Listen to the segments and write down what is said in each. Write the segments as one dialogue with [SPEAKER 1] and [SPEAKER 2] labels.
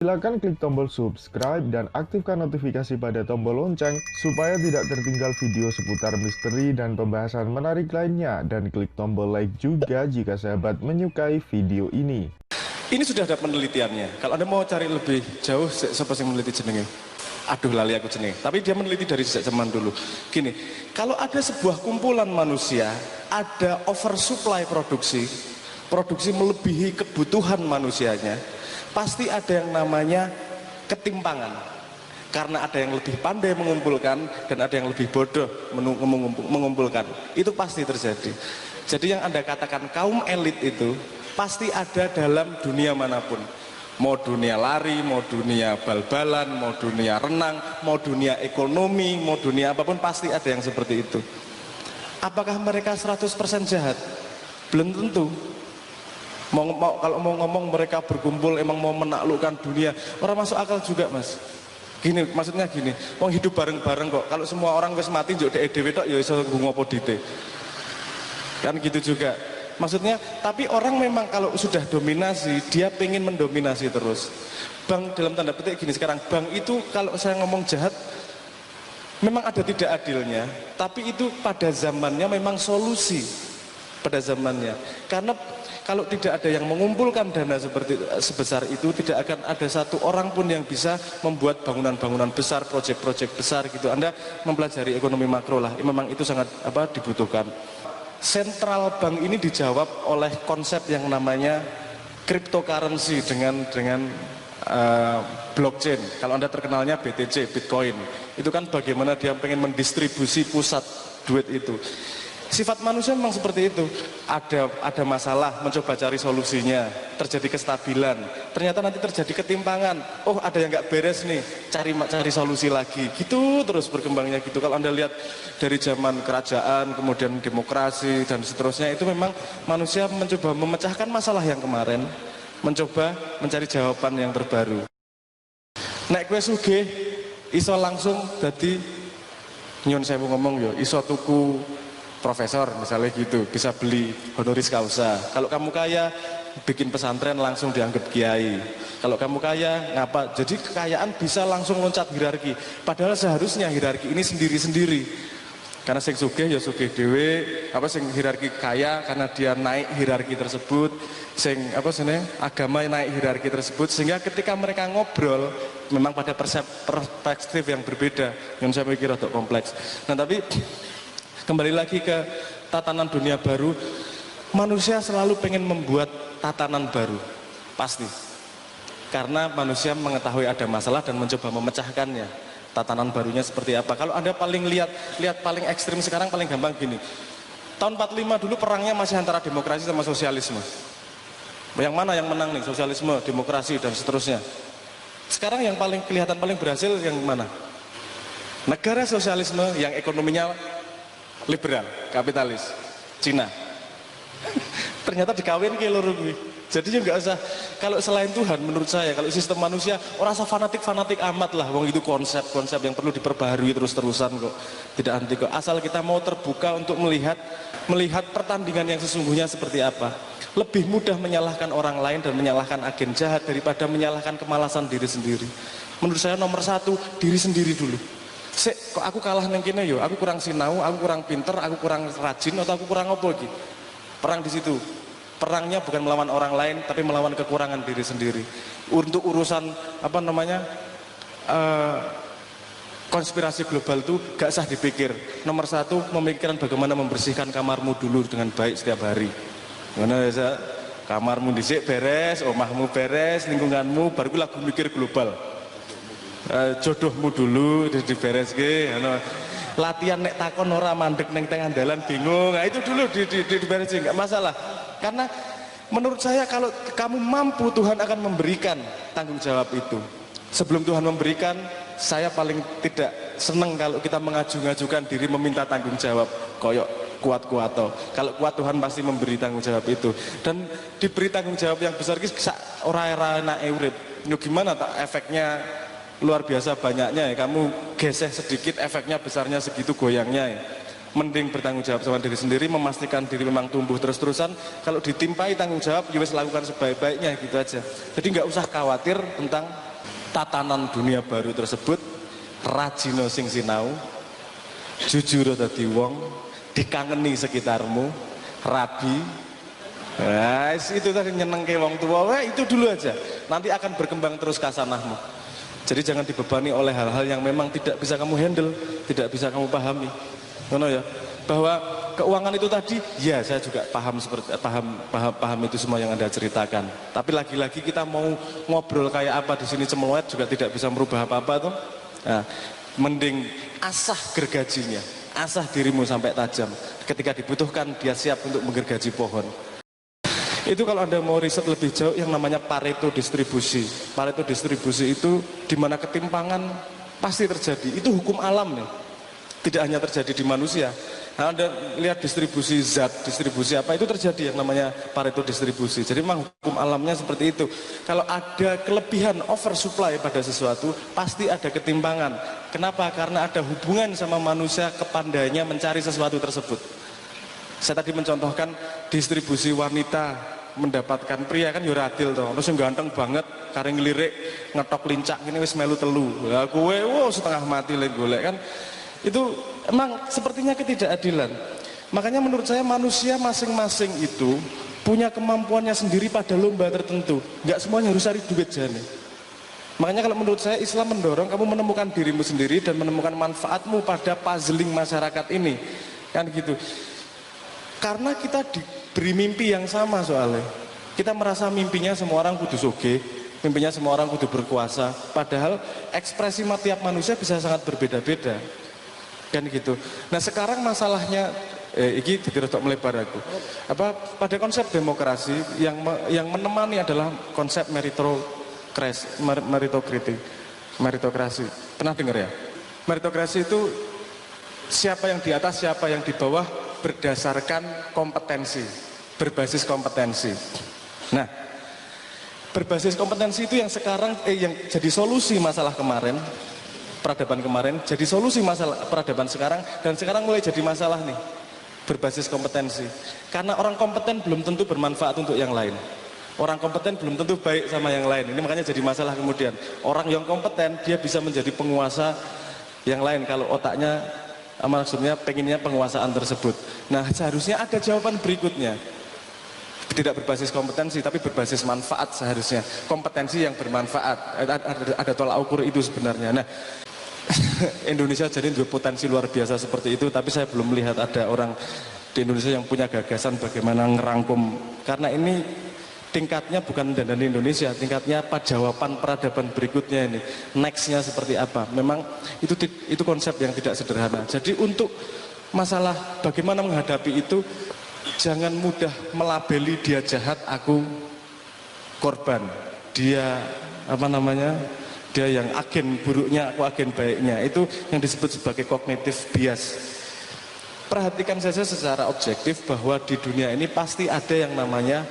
[SPEAKER 1] Silakan klik tombol subscribe dan aktifkan notifikasi pada tombol lonceng supaya tidak tertinggal video seputar misteri dan pembahasan menarik lainnya, dan klik tombol like juga jika sahabat menyukai video ini.
[SPEAKER 2] Ini sudah ada penelitiannya. Kalau Anda mau cari lebih jauh, siapa yang meneliti jenenge? Aduh, lali aku jenenge. Tapi dia meneliti dari sejak zaman dulu. Gini, kalau ada sebuah kumpulan manusia, ada oversupply produksi melebihi kebutuhan manusianya, pasti ada yang namanya ketimpangan. Karena ada yang lebih pandai mengumpulkan dan ada yang lebih bodoh mengumpulkan. Itu pasti terjadi. Jadi yang Anda katakan kaum elit itu pasti ada dalam dunia manapun. Mau dunia lari, mau dunia bal-balan, mau dunia renang, mau dunia ekonomi, mau dunia apapun, pasti ada yang seperti itu. Apakah mereka 100% jahat? Belum tentu. Kalau mau ngomong mereka berkumpul emang mau menaklukkan dunia, orang masuk akal juga, Mas. Gini, maksudnya gini, wong hidup bareng-bareng kok. Kalau semua orang wis mati njuk dhewe tok ya iso ngopo dite. Kan gitu juga. Maksudnya, tapi orang memang kalau sudah dominasi, dia pengen mendominasi terus. Bank dalam tanda petik gini sekarang, bank itu kalau saya ngomong jahat, memang ada tidak adilnya, tapi itu pada zamannya memang solusi. Pada zamannya. Karena kalau tidak ada yang mengumpulkan dana sebesar itu, tidak akan ada satu orang pun yang bisa membuat bangunan-bangunan besar, proyek-proyek besar gitu. Anda mempelajari ekonomi makro lah, memang itu sangat dibutuhkan. Central bank ini dijawab oleh konsep yang namanya cryptocurrency dengan blockchain. Kalau Anda terkenalnya BTC, Bitcoin, itu kan bagaimana dia pengen mendistribusi pusat duit itu. Sifat manusia memang seperti itu. Ada masalah, mencoba cari solusinya, terjadi kestabilan. Ternyata nanti terjadi ketimpangan. Oh, ada yang nggak beres nih, cari solusi lagi. Gitu terus berkembangnya gitu. Kalau Anda lihat dari zaman kerajaan, kemudian demokrasi dan seterusnya, itu memang manusia mencoba memecahkan masalah yang kemarin, mencoba mencari jawaban yang terbaru. Nek kowe sugih iso langsung dadi nyun sewu ngomong yo, iso tuku profesor misalnya gitu, bisa beli honoris causa. Kalau kamu kaya, bikin pesantren langsung dianggap kiai. Kalau kamu kaya, ngapa? Jadi kekayaan bisa langsung loncat hierarki. Padahal seharusnya hierarki ini sendiri-sendiri. Karena sing sugih ya sugih dhewe, sing hierarki kaya karena dia naik hierarki tersebut, sing agama naik hierarki tersebut, sehingga ketika mereka ngobrol memang pada perspektif yang berbeda. Yang saya pikir agak kompleks. Nah, tapi kembali lagi ke tatanan dunia baru, manusia selalu pengen membuat tatanan baru, pasti. Karena manusia mengetahui ada masalah dan mencoba memecahkannya. Tatanan barunya seperti apa? Kalau Anda paling lihat paling ekstrim sekarang, paling gampang gini. Tahun 45 dulu perangnya masih antara demokrasi sama sosialisme. Yang mana yang menang nih? Sosialisme, demokrasi dan seterusnya. Sekarang yang paling kelihatan paling berhasil yang mana? Negara sosialisme yang ekonominya liberal, kapitalis, Cina. Ternyata dikawin ke loro kuwi. Jadi nggak usah, kalau selain Tuhan menurut saya, kalau sistem manusia orang usah fanatik amat lah. Wong itu konsep-konsep yang perlu diperbaharui terus-terusan kok. Tidak anti kok. Asal kita mau terbuka untuk melihat pertandingan yang sesungguhnya seperti apa. Lebih mudah menyalahkan orang lain dan menyalahkan agen jahat daripada menyalahkan kemalasan diri sendiri. Menurut saya nomor satu, diri sendiri dulu. Kok aku kalah nang kene yo, aku kurang sinau, aku kurang pinter, aku kurang rajin, atau aku kurang apa iki? Perang di situ. Perangnya bukan melawan orang lain, tapi melawan kekurangan diri sendiri. Untuk urusan konspirasi global itu gak sah dipikir. Nomor satu, memikirkan bagaimana membersihkan kamarmu dulu dengan baik setiap hari. Mana ya, kamarmu dhisik beres, omahmu beres, lingkunganmu, baru lagu mikir global. Jodohmu dulu dibereske, latihan nek takon ora mandek neng tengah dalan bingung, nah itu dulu diberesin, nggak masalah. Karena menurut saya kalau kamu mampu, Tuhan akan memberikan tanggung jawab itu. Sebelum Tuhan memberikan, saya paling tidak senang kalau kita mengajukan diri meminta tanggung jawab koyok kuat-kuat. Kalau kuat, Tuhan pasti memberi tanggung jawab itu, dan diberi tanggung jawab yang besar ora enak urip. Gimana tak efeknya luar biasa banyaknya ya, kamu geseh sedikit efeknya besarnya segitu goyangnya ya. Mending bertanggung jawab sama diri sendiri, memastikan diri memang tumbuh terus-terusan. Kalau ditimpai tanggung jawab, ya wis lakukan sebaik-baiknya gitu aja. Jadi nggak usah khawatir tentang tatanan dunia baru tersebut, rajino sing sinau, jujur dadi wong, dikangeni sekitarmu, rabi. Nah, itu tadi nyenengke wong tua, wah itu dulu aja. Nanti akan berkembang terus kasanahmu. Jadi jangan dibebani oleh hal-hal yang memang tidak bisa kamu handle, tidak bisa kamu pahami. Ngono ya. Bahwa keuangan itu tadi, ya saya juga paham seperti paham itu semua yang Anda ceritakan. Tapi lagi-lagi kita mau ngobrol kayak apa di sini cemeloet juga tidak bisa merubah apa-apa tuh. Nah, mending asah gergajinya, asah dirimu sampai tajam. Ketika dibutuhkan dia siap untuk menggergaji pohon. Itu kalau Anda mau riset lebih jauh yang namanya Pareto distribusi. Pareto distribusi itu di mana ketimpangan pasti terjadi. Itu hukum alam nih. Tidak hanya terjadi di manusia. Nah, Anda lihat distribusi zat, distribusi apa itu terjadi yang namanya Pareto distribusi. Jadi memang hukum alamnya seperti itu. Kalau ada kelebihan oversupply pada sesuatu, pasti ada ketimpangan. Kenapa? Karena ada hubungan sama manusia kepandainya mencari sesuatu tersebut. Saya tadi mencontohkan distribusi wanita mendapatkan pria kan yo adil toh. Terus yang ganteng banget, kareng ngelirik, ngetok lincak ini wis melu telu. Lah kowe setengah mati lek golek kan. Itu emang sepertinya ketidakadilan. Makanya menurut saya manusia masing-masing itu punya kemampuannya sendiri pada lomba tertentu. Enggak semuanya harus cari duit jane. Makanya kalau menurut saya Islam mendorong kamu menemukan dirimu sendiri dan menemukan manfaatmu pada puzzling masyarakat ini. Kan gitu. Karena kita diberi mimpi yang sama soalnya. Kita merasa mimpinya semua orang kudu soge, mimpinya semua orang kudu berkuasa. Padahal ekspresi tiap manusia bisa sangat berbeda-beda. Kan gitu. Nah sekarang masalahnya, ini tidak melebar aku. Pada konsep demokrasi yang menemani adalah konsep meritokrasi. Pernah dengar ya? Meritokrasi itu siapa yang di atas, siapa yang di bawah berdasarkan kompetensi, berbasis kompetensi. Nah, berbasis kompetensi itu yang sekarang yang jadi solusi masalah kemarin. Peradaban kemarin jadi solusi masalah peradaban sekarang, dan sekarang mulai jadi masalah nih, berbasis kompetensi. Karena orang kompeten belum tentu bermanfaat untuk yang lain. Orang kompeten belum tentu baik sama yang lain. Ini makanya jadi masalah kemudian. Orang yang kompeten dia bisa menjadi penguasa yang lain kalau otaknya maksudnya pengennya penguasaan tersebut. Nah seharusnya ada jawaban berikutnya. Tidak berbasis kompetensi tapi berbasis manfaat seharusnya. Kompetensi yang bermanfaat. Ada tolak ukur itu sebenarnya. Nah Indonesia jadi berpotensi luar biasa seperti itu, tapi saya belum melihat ada orang di Indonesia yang punya gagasan bagaimana ngerangkum, karena ini tingkatnya bukan dandani Indonesia, tingkatnya apa jawaban peradaban berikutnya ini, nextnya seperti apa. Memang itu konsep yang tidak sederhana. Jadi untuk masalah bagaimana menghadapi itu, jangan mudah melabeli dia jahat, aku korban, dia dia yang agen buruknya, aku agen baiknya. Itu yang disebut sebagai cognitive bias. Perhatikan saja secara objektif bahwa di dunia ini pasti ada yang namanya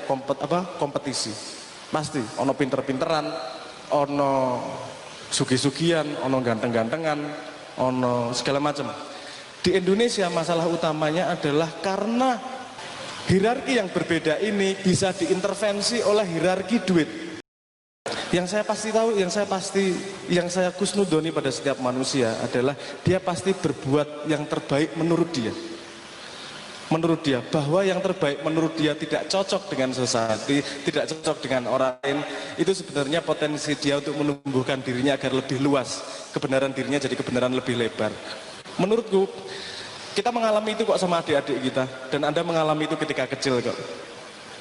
[SPEAKER 2] kompetisi. Pasti, ono pinter-pinteran, ono sugi-sugian, ono ganteng-gantengan, ono segala macam. Di Indonesia masalah utamanya adalah karena hierarki yang berbeda ini bisa diintervensi oleh hierarki duit. Yang saya pasti tahu, yang saya kusnudoni pada setiap manusia adalah dia pasti berbuat yang terbaik menurut dia. Menurut dia, bahwa yang terbaik menurut dia tidak cocok dengan society, tidak cocok dengan orang lain, itu sebenarnya potensi dia untuk menumbuhkan dirinya agar lebih luas, kebenaran dirinya jadi kebenaran lebih lebar. Menurutku, kita mengalami itu kok sama adik-adik kita, dan Anda mengalami itu ketika kecil kok.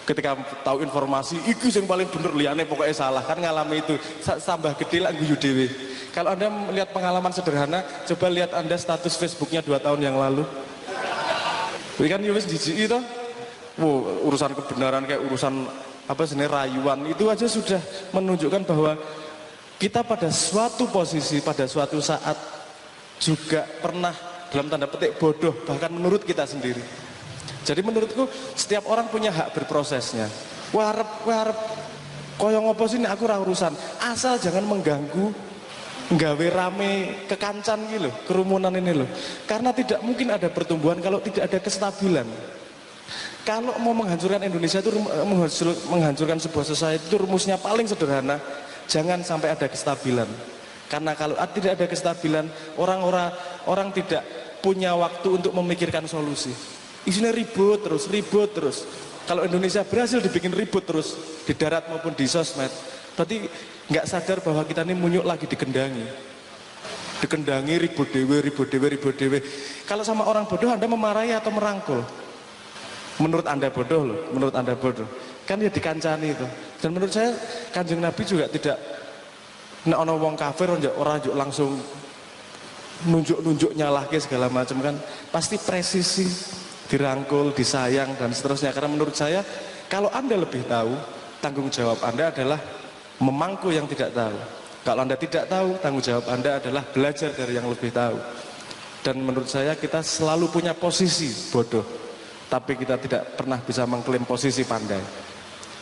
[SPEAKER 2] Ketika tahu informasi, iki yang paling bener, liane pokoknya salah, kan ngalami itu. Tambah gede lah guyu dewe. Kalau Anda melihat pengalaman sederhana, coba lihat Anda status Facebooknya 2 tahun yang lalu. Ini kan wis jijiki toh. Wow, urusan kebenaran kayak urusan rayuan itu aja sudah menunjukkan bahwa kita pada suatu posisi, pada suatu saat juga pernah dalam tanda petik bodoh, bahkan menurut kita sendiri. Jadi menurutku setiap orang punya hak berprosesnya. Warep koyo ngopo sih aku ora urusan. Asal jangan mengganggu, nggawe rame kekancan gitu, kerumunan ini loh. Karena tidak mungkin ada pertumbuhan kalau tidak ada kestabilan. Kalau mau menghancurkan Indonesia itu menghancurkan sebuah society itu rumusnya paling sederhana. Jangan sampai ada kestabilan. Karena kalau tidak ada kestabilan, orang tidak punya waktu untuk memikirkan solusi. Isinya ribut terus, ribut terus. Kalau Indonesia berhasil dibikin ribut terus di darat maupun di sosmed, berarti nggak sadar bahwa kita ini munyuk lagi dikendangi. Dikendangi ribut dewe, ribut dewe, ribut dewe. Kalau sama orang bodoh Anda memarahi atau merangkul? Menurut Anda bodoh loh, menurut Anda bodoh. Kan ya dikancani itu. Dan menurut saya Kanjeng Nabi juga tidak nek ana wong kafir orang langsung nunjuk-nunjuk nyalahke segala macam kan. Pasti presisi, dirangkul, disayang dan seterusnya. Karena menurut saya kalau Anda lebih tahu, tanggung jawab Anda adalah memangku yang tidak tahu. Kalau Anda tidak tahu, tanggung jawab Anda adalah belajar dari yang lebih tahu. Dan menurut saya kita selalu punya posisi bodoh, tapi kita tidak pernah bisa mengklaim posisi pandai.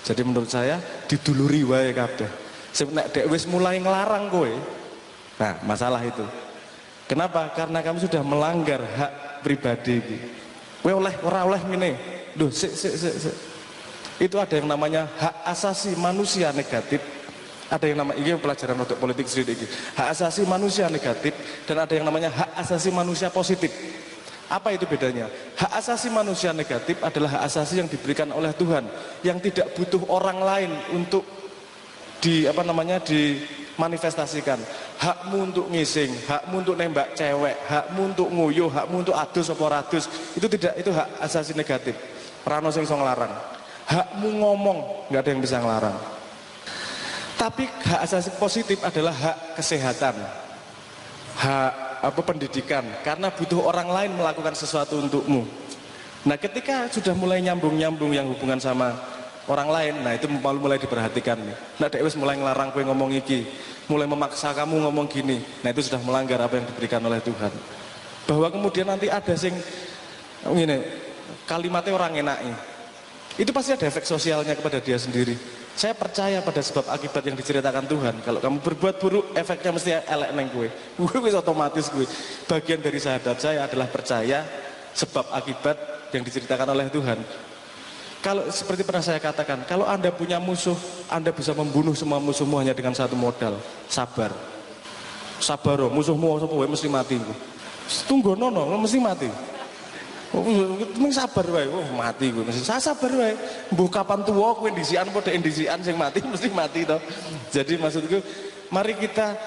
[SPEAKER 2] Jadi menurut saya diduluri wae kabeh. Nek dek wis mulai ngelarang kowe. Nah, masalah itu. Kenapa? Karena kamu sudah melanggar hak pribadi iki. Kowe ora oleh ngene. Duh, sik. Itu ada yang namanya hak asasi manusia negatif. Ada yang namanya, ini pelajaran untuk politik sedikit ini. Hak asasi manusia negatif dan ada yang namanya hak asasi manusia positif. Apa itu bedanya? Hak asasi manusia negatif adalah hak asasi yang diberikan oleh Tuhan, yang tidak butuh orang lain untuk dimanifestasikan. Hakmu untuk ngising, hakmu untuk nembak cewek, hakmu untuk nguyuh, hakmu untuk adus apa radus, itu tidak, itu hak asasi negatif. Prano sing iso nglarang. Hakmu ngomong, nggak ada yang bisa ngelarang. Tapi hak asasi positif adalah hak kesehatan, hak pendidikan, karena butuh orang lain melakukan sesuatu untukmu. Nah, ketika sudah mulai nyambung yang hubungan sama orang lain, nah itu mulai diperhatikan nih. Nah, dek wis mulai ngelarang kowe ngomong iki, mulai memaksa kamu ngomong gini. Nah, itu sudah melanggar apa yang diberikan oleh Tuhan. Bahwa kemudian nanti ada sing ngene, kalimatnya orang enaki. Itu pasti ada efek sosialnya kepada dia sendiri. Saya percaya pada sebab akibat yang diceritakan Tuhan. Kalau kamu berbuat buruk, efeknya mesti elek neng gue. Gue wis otomatis gue. Bagian dari syahadat saya adalah percaya sebab akibat yang diceritakan oleh Tuhan. Kalau seperti pernah saya katakan, kalau Anda punya musuh, Anda bisa membunuh semua musuhmu hanya dengan satu modal, sabar. Sabar, musuhmu mesti mati. Tunggu nono, mesti mati. Mung sabar wae, mati gue mesti. Saya sabar wae. Mbuh kapan tuwa kowe ndisikan padha ndisikan sing mati mesti mati to. Jadi maksudku, mari kita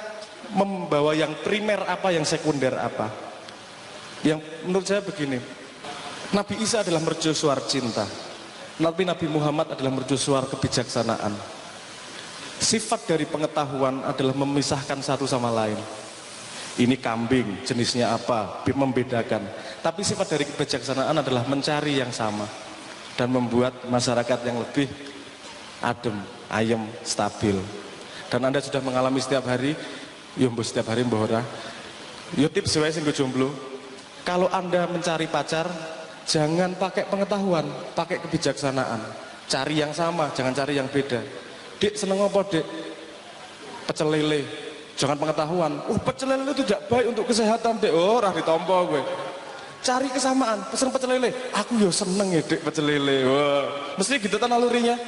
[SPEAKER 2] membawa yang primer apa, yang sekunder apa. Yang menurut saya begini. Nabi Isa adalah mercusuar cinta. Nabi Muhammad adalah mercusuar kebijaksanaan. Sifat dari pengetahuan adalah memisahkan satu sama lain. Ini kambing, jenisnya apa, membedakan. Tapi sifat dari kebijaksanaan adalah mencari yang sama dan membuat masyarakat yang lebih adem, ayem, stabil. Dan Anda sudah mengalami setiap hari, setiap hari mbah ora. Tips wae sing jomblo. Kalau Anda mencari pacar, jangan pakai pengetahuan, pakai kebijaksanaan. Cari yang sama, jangan cari yang beda. Dik seneng apa, Dik? Pecel lele. Jangan pengetahuan. Pecel lele itu tidak baik untuk kesehatan, Dek. Ora ditampa gue. Cari kesamaan, pesen pecel lele. Aku ya seneng ya, Dek, pecel lele. Wah, mesti gitu kan alurinya.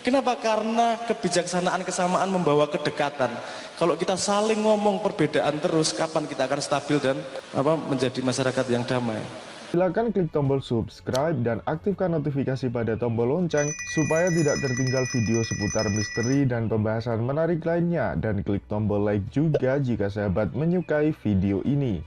[SPEAKER 2] Kenapa? Karena kebijaksanaan kesamaan membawa kedekatan. Kalau kita saling ngomong perbedaan terus, kapan kita akan stabil dan menjadi masyarakat yang damai?
[SPEAKER 1] Silakan klik tombol subscribe dan aktifkan notifikasi pada tombol lonceng supaya tidak tertinggal video seputar misteri dan pembahasan menarik lainnya, dan klik tombol like juga jika sahabat menyukai video ini.